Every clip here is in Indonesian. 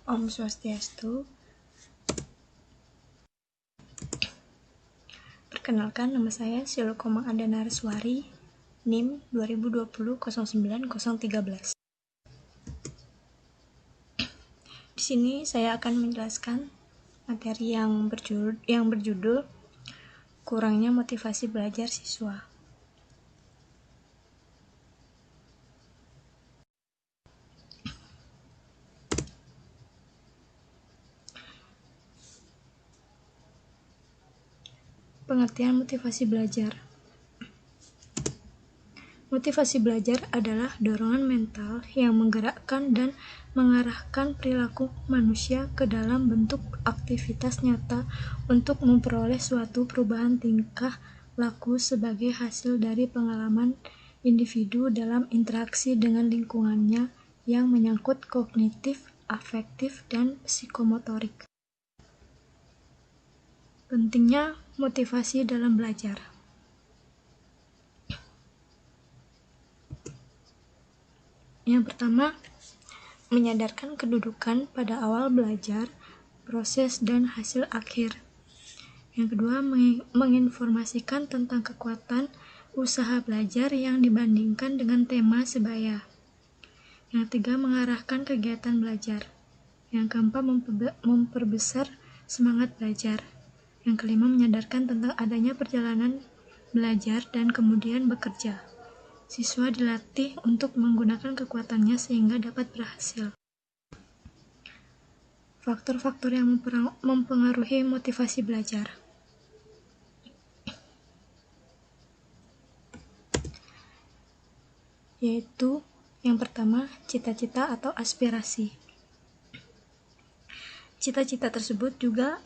Om Swastiastu. Perkenalkan, nama saya Silo Komang Ada Nareswari, NIM 2020 09013. Di sini saya akan menjelaskan materi yang berjudul kurangnya motivasi belajar siswa. Pengertian motivasi belajar. Motivasi belajar adalah dorongan mental yang menggerakkan dan mengarahkan perilaku manusia ke dalam bentuk aktivitas nyata untuk memperoleh suatu perubahan tingkah laku sebagai hasil dari pengalaman individu dalam interaksi dengan lingkungannya yang menyangkut kognitif, afektif, dan psikomotorik. Pentingnya motivasi dalam belajar. Yang pertama, menyadarkan kedudukan pada awal belajar, proses, dan hasil akhir. Yang kedua, menginformasikan tentang kekuatan usaha belajar yang dibandingkan dengan tema sebaya. Yang ketiga, mengarahkan kegiatan belajar. Yang keempat, memperbesar semangat belajar. Yang kelima, menyadarkan tentang adanya perjalanan belajar dan kemudian bekerja. Siswa dilatih untuk menggunakan kekuatannya sehingga dapat berhasil. Faktor-faktor yang mempengaruhi motivasi belajar. Yaitu yang pertama, cita-cita atau aspirasi. Cita-cita tersebut juga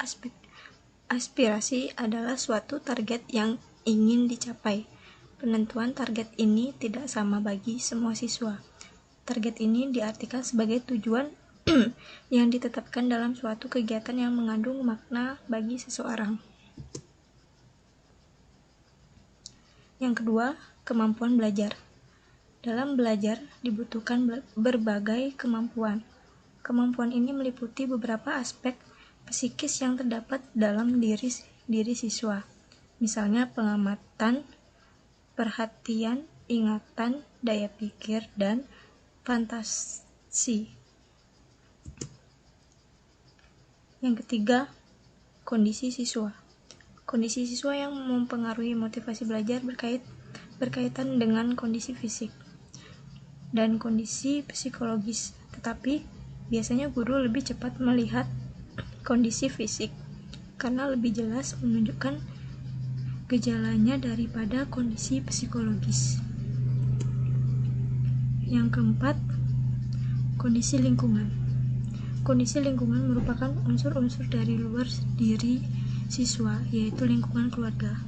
aspirasi adalah suatu target yang ingin dicapai. Penentuan target ini tidak sama bagi semua siswa. Target ini diartikan sebagai tujuan yang ditetapkan dalam suatu kegiatan yang mengandung makna bagi seseorang. Yang kedua, kemampuan belajar. Dalam belajar dibutuhkan berbagai kemampuan. Kemampuan ini meliputi beberapa aspek psikis yang terdapat dalam diri siswa. Misalnya pengamatan, perhatian, ingatan, daya pikir, dan fantasi. Yang ketiga, kondisi siswa. Kondisi siswa yang mempengaruhi motivasi belajar berkaitan dengan kondisi fisik dan kondisi psikologis, tetapi biasanya guru lebih cepat melihat kondisi fisik karena lebih jelas menunjukkan gejalanya daripada kondisi psikologis. Yang keempat, kondisi lingkungan. Kondisi lingkungan merupakan unsur-unsur dari luar diri siswa, yaitu lingkungan keluarga,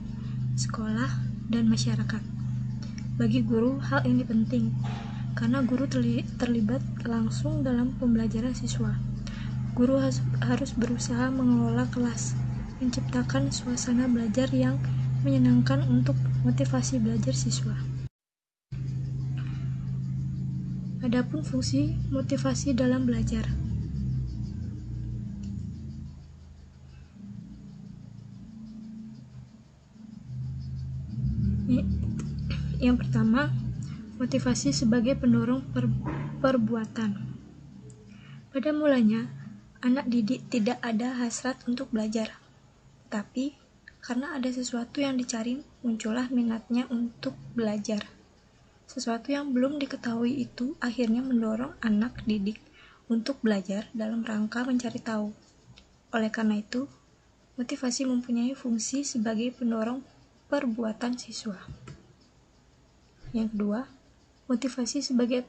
sekolah, dan masyarakat. Bagi guru, hal ini penting karena guru terlibat langsung dalam pembelajaran siswa. Guru harus berusaha mengelola kelas, menciptakan suasana belajar yang menyenangkan untuk motivasi belajar siswa. Adapun fungsi motivasi dalam belajar. Yang pertama, motivasi sebagai pendorong perbuatan. Pada mulanya, anak didik tidak ada hasrat untuk belajar, tapi karena ada sesuatu yang dicari, muncullah minatnya untuk belajar. Sesuatu yang belum diketahui itu akhirnya mendorong anak didik untuk belajar dalam rangka mencari tahu. Oleh karena itu, motivasi mempunyai fungsi sebagai pendorong perbuatan siswa. Yang kedua, motivasi sebagai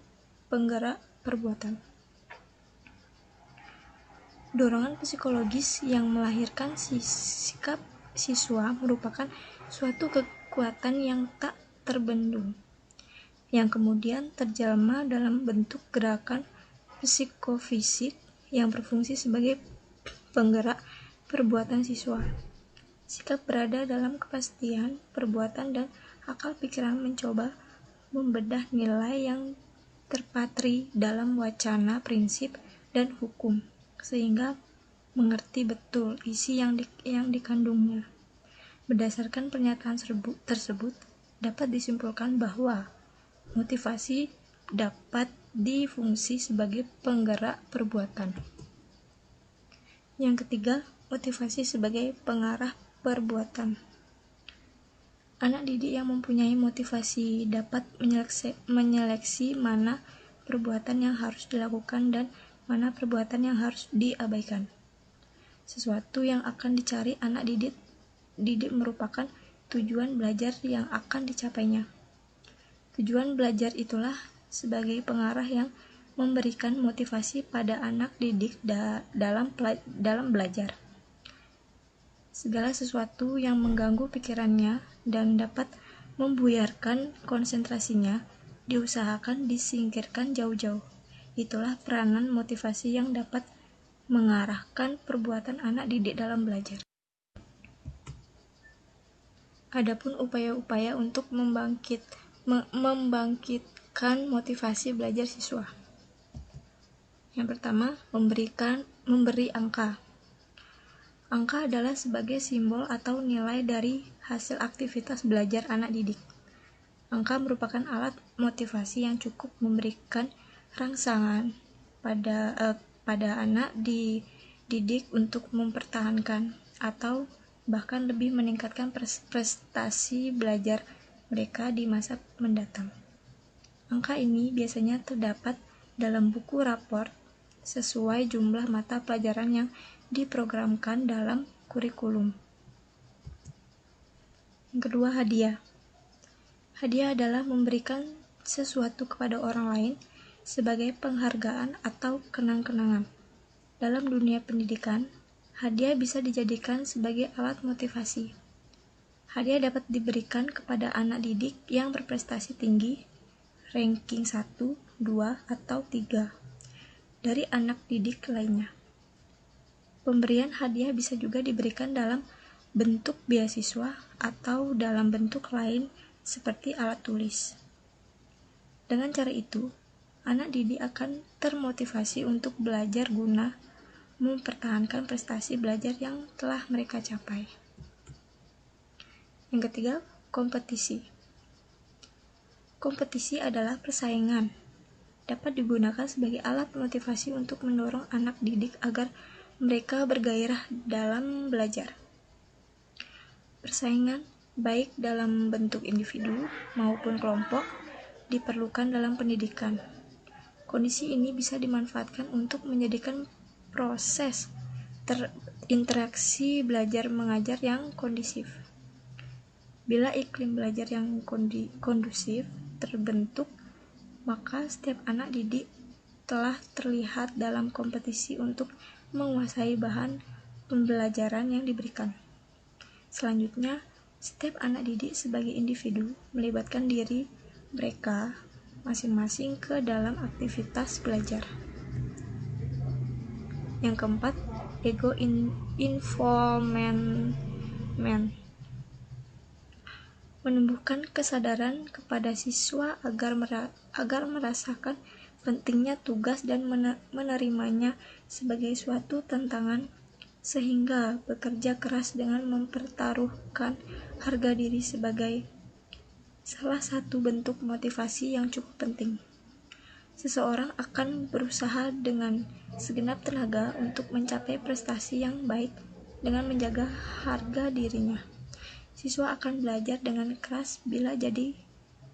penggerak perbuatan. Dorongan psikologis yang melahirkan sikap siswa merupakan suatu kekuatan yang tak terbendung, yang kemudian terjelma dalam bentuk gerakan psikofisik yang berfungsi sebagai penggerak perbuatan siswa. Sikap berada dalam kepastian perbuatan dan akal pikiran mencoba membedah nilai yang terpatri dalam wacana, prinsip, dan hukum. sehingga mengerti betul isi yang dikandungnya. Berdasarkan pernyataan tersebut, dapat disimpulkan bahwa motivasi dapat difungsi sebagai penggerak perbuatan. Yang ketiga, motivasi sebagai pengarah perbuatan. Anak didik yang mempunyai motivasi dapat menyeleksi mana perbuatan yang harus dilakukan dan mana perbuatan yang harus diabaikan. Sesuatu yang akan dicari anak didik merupakan tujuan belajar yang akan dicapainya. Tujuan belajar itulah sebagai pengarah yang memberikan motivasi pada anak didik dalam belajar. Segala sesuatu yang mengganggu pikirannya dan dapat membuyarkan konsentrasinya diusahakan disingkirkan jauh-jauh. Itulah peranan motivasi yang dapat mengarahkan perbuatan anak didik dalam belajar. Adapun upaya-upaya untuk membangkitkan motivasi belajar siswa. Yang pertama, memberi angka. Angka adalah sebagai simbol atau nilai dari hasil aktivitas belajar anak didik. Angka merupakan alat motivasi yang cukup memberikan rangsangan pada anak didik untuk mempertahankan atau bahkan lebih meningkatkan prestasi belajar mereka di masa mendatang. Angka ini biasanya terdapat dalam buku raport sesuai jumlah mata pelajaran yang diprogramkan dalam kurikulum. Yang kedua, hadiah. Hadiah adalah memberikan sesuatu kepada orang lain sebagai penghargaan atau kenang-kenangan. Dalam dunia pendidikan, hadiah bisa dijadikan sebagai alat motivasi. Hadiah dapat diberikan kepada anak didik yang berprestasi tinggi, ranking 1, 2, atau 3, dari anak didik lainnya. Pemberian hadiah bisa juga diberikan dalam bentuk beasiswa atau dalam bentuk lain seperti alat tulis. Dengan cara itu, anak didik akan termotivasi untuk belajar guna mempertahankan prestasi belajar yang telah mereka capai. Yang ketiga, kompetisi. Kompetisi adalah persaingan. Dapat digunakan sebagai alat motivasi untuk mendorong anak didik agar mereka bergairah dalam belajar. Persaingan, baik dalam bentuk individu maupun kelompok, diperlukan dalam pendidikan. Kondisi ini bisa dimanfaatkan untuk menjadikan proses interaksi belajar mengajar yang kondusif. Bila iklim belajar yang kondusif terbentuk, maka setiap anak didik telah terlihat dalam kompetisi untuk menguasai bahan pembelajaran yang diberikan. Selanjutnya, setiap anak didik sebagai individu melibatkan diri mereka masing-masing ke dalam aktivitas belajar. Yang keempat, ego involvement. Menumbuhkan kesadaran kepada siswa agar merasakan pentingnya tugas dan menerimanya sebagai suatu tantangan, sehingga bekerja keras dengan mempertaruhkan harga diri sebagai salah satu bentuk motivasi yang cukup penting. Seseorang akan berusaha dengan segenap tenaga untuk mencapai prestasi yang baik dengan menjaga harga dirinya. Siswa akan belajar dengan keras bila jadi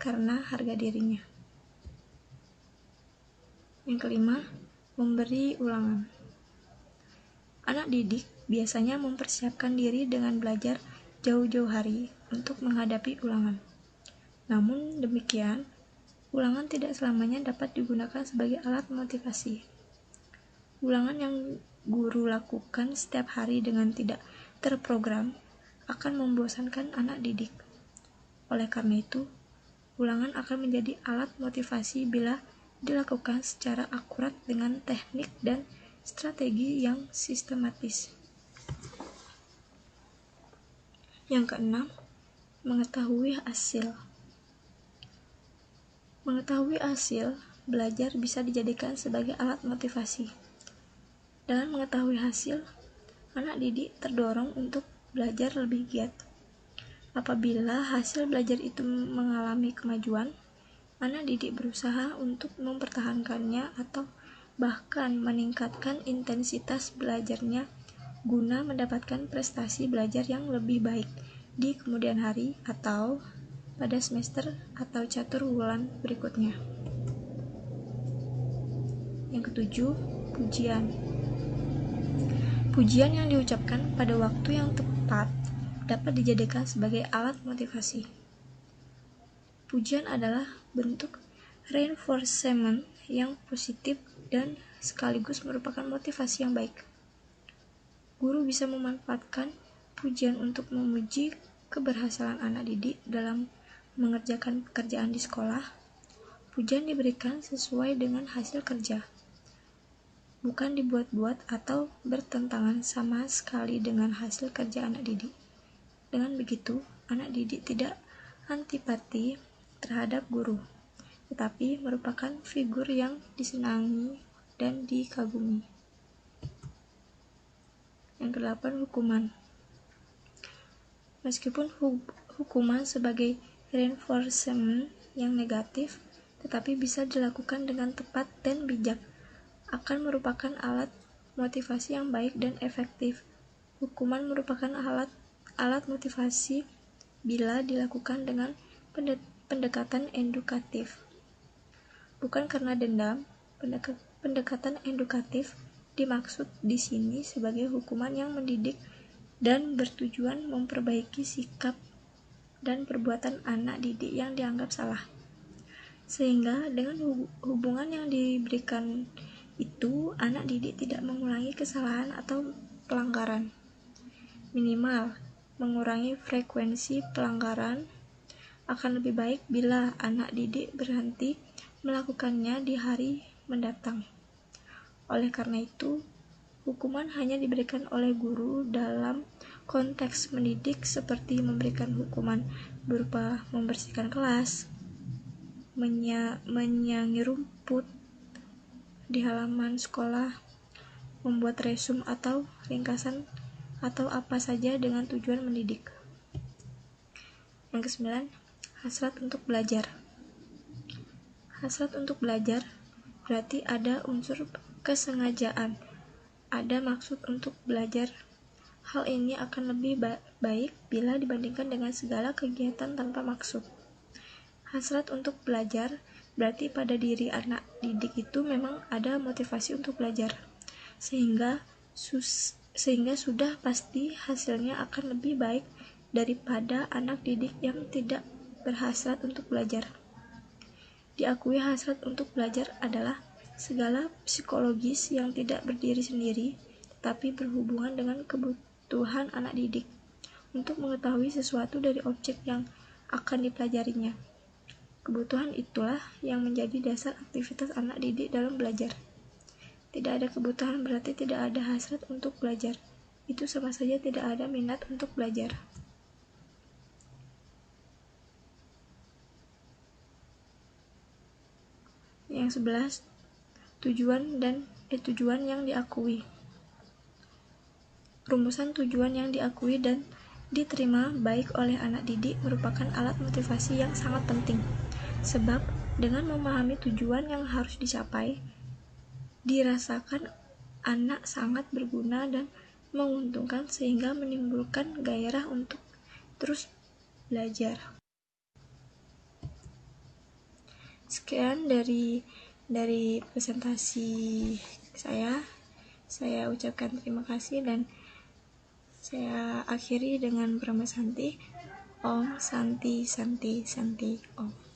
karena harga dirinya. Yang kelima, memberi ulangan. Anak didik biasanya mempersiapkan diri dengan belajar jauh-jauh hari untuk menghadapi ulangan. Namun demikian, ulangan tidak selamanya dapat digunakan sebagai alat motivasi. Ulangan yang guru lakukan setiap hari dengan tidak terprogram akan membosankan anak didik. Oleh karena itu, ulangan akan menjadi alat motivasi bila dilakukan secara akurat dengan teknik dan strategi yang sistematis. Yang keenam, mengetahui hasil. Mengetahui hasil belajar bisa dijadikan sebagai alat motivasi. Dengan mengetahui hasil, anak didik terdorong untuk belajar lebih giat. Apabila hasil belajar itu mengalami kemajuan, anak didik berusaha untuk mempertahankannya atau bahkan meningkatkan intensitas belajarnya guna mendapatkan prestasi belajar yang lebih baik di kemudian hari atau pada semester atau catur bulan berikutnya. Yang ketujuh, pujian. Pujian yang diucapkan pada waktu yang tepat dapat dijadikan sebagai alat motivasi. Pujian adalah bentuk reinforcement yang positif dan sekaligus merupakan motivasi yang baik. Guru bisa memanfaatkan pujian untuk memuji keberhasilan anak didik dalam mengerjakan pekerjaan di sekolah. Pujian diberikan sesuai dengan hasil kerja, bukan dibuat-buat atau bertentangan sama sekali dengan hasil kerja anak didik. Dengan begitu, anak didik tidak antipati terhadap guru, tetapi merupakan figur yang disenangi dan dikagumi. Yang kedelapan, hukuman. Meskipun hukuman sebagai reinforcement yang negatif, tetapi bisa dilakukan dengan tepat dan bijak, akan merupakan alat motivasi yang baik dan efektif. Hukuman merupakan alat motivasi bila dilakukan dengan pendekatan edukatif. Bukan karena dendam, pendekatan edukatif dimaksud di sini sebagai hukuman yang mendidik dan bertujuan memperbaiki sikap dan perbuatan anak didik yang dianggap salah. Sehingga dengan hubungan yang diberikan itu, anak didik tidak mengulangi kesalahan atau pelanggaran. Minimal, mengurangi frekuensi pelanggaran. Akan lebih baik bila anak didik berhenti melakukannya di hari mendatang. Oleh karena itu, hukuman hanya diberikan oleh guru dalam konteks mendidik seperti memberikan hukuman berupa membersihkan kelas, menyangi rumput di halaman sekolah, membuat resume atau ringkasan atau apa saja dengan tujuan mendidik. Yang kesembilan, hasrat untuk belajar. Hasrat untuk belajar berarti ada unsur kesengajaan, ada maksud untuk belajar. Hal ini akan lebih baik bila dibandingkan dengan segala kegiatan tanpa maksud. Hasrat untuk belajar berarti pada diri anak didik itu memang ada motivasi untuk belajar, sehingga sudah pasti hasilnya akan lebih baik daripada anak didik yang tidak berhasrat untuk belajar. Diakui hasrat untuk belajar adalah segala psikologis yang tidak berdiri sendiri, tetapi berhubungan dengan kebutuhan anak didik untuk mengetahui sesuatu dari objek yang akan dipelajarinya. Kebutuhan itulah yang menjadi dasar aktivitas anak didik dalam belajar. Tidak ada kebutuhan berarti tidak ada hasrat untuk belajar. Itu sama saja tidak ada minat untuk belajar. Yang 11, tujuan yang diakui. Rumusan tujuan yang diakui dan diterima baik oleh anak didik merupakan alat motivasi yang sangat penting, sebab dengan memahami tujuan yang harus dicapai, dirasakan anak sangat berguna dan menguntungkan sehingga menimbulkan gairah untuk terus belajar. Sekian dari presentasi saya ucapkan terima kasih dan saya akhiri dengan Brahma Santi. Om Santi Santi Santi Om.